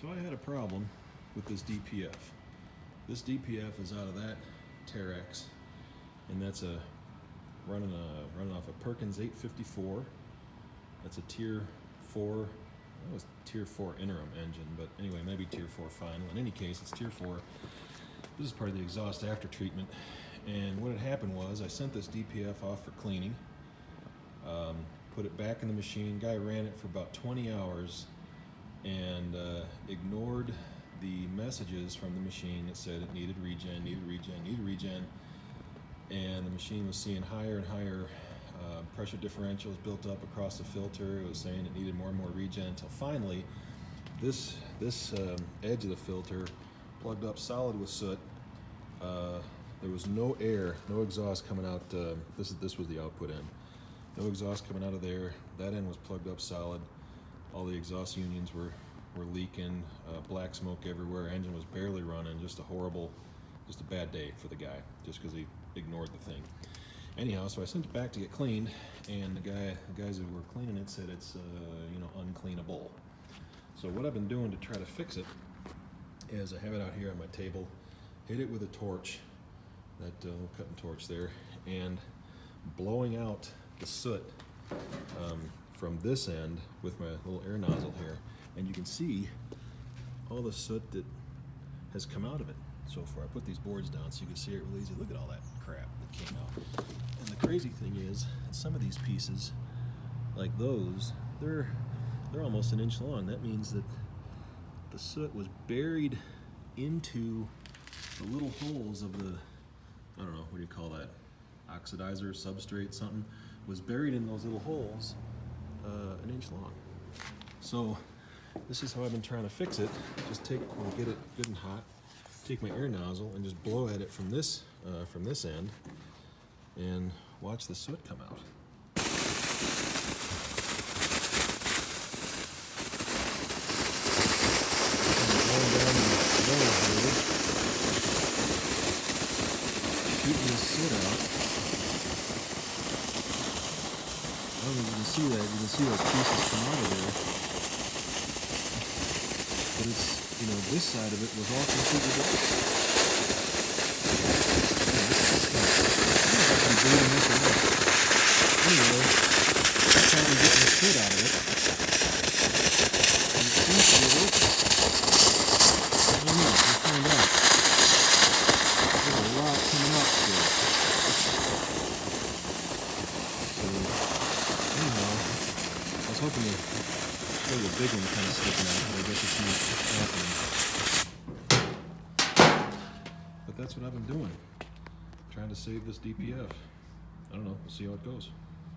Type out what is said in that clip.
So I had a problem with this DPF. This DPF is out of that Terex, and that's running off a Perkins 854. That's a tier 4. That was tier 4 interim engine, but anyway, maybe tier 4 final. In any case, it's tier 4. This is part of the exhaust after treatment. And what had happened was I sent this DPF off for cleaning, put it back in the machine. Guy ran it for about 20 hours and ignored the messages from the machine that said it needed regen, needed regen, and the machine was seeing higher and higher pressure differentials built up across the filter. It was saying it needed more and more regen until finally this edge of the filter plugged up solid with soot. There was no air, no exhaust coming out. This was the output end. No exhaust coming out of there. That end was plugged up solid. All the exhaust unions were leaking, black smoke everywhere. Engine was barely running. Just a bad day for the guy, just because he ignored the thing. Anyhow, so I sent it back to get cleaned, and the guys who were cleaning it said it's uncleanable. So what I've been doing to try to fix it is I have it out here on my table, hit it with a torch, that little cutting torch there, and blowing out the soot from this end with my little air nozzle here, and you can see all the soot that has come out of it so far. I put these boards down so you can see it real easy. Look at all that crap that came out. And the crazy thing is, some of these pieces, like those, they're almost an inch long. That means that the soot was buried into the little holes of the, I don't know, what do you call that? Oxidizer, substrate, something, was buried in those little holes an inch long. So this is how I've been trying to fix it. Just get it good and hot, take my air nozzle and just blow at it from this end and watch the soot come out. Shooting this soot out. I don't know if you can see that. You can see those pieces come out of there. But it's, this side of it was all completely black. I'm doing this a lot. Anyway, I'm trying to get the soot out of it. And it seems to be working. I don't know. We'll find out. There's a lot coming up still. So, anyhow, I was hoping to show the big one kind of sticking out, but I guess it's not happening. But that's what I've been doing. Trying to save this DPF. I don't know. We'll see how it goes.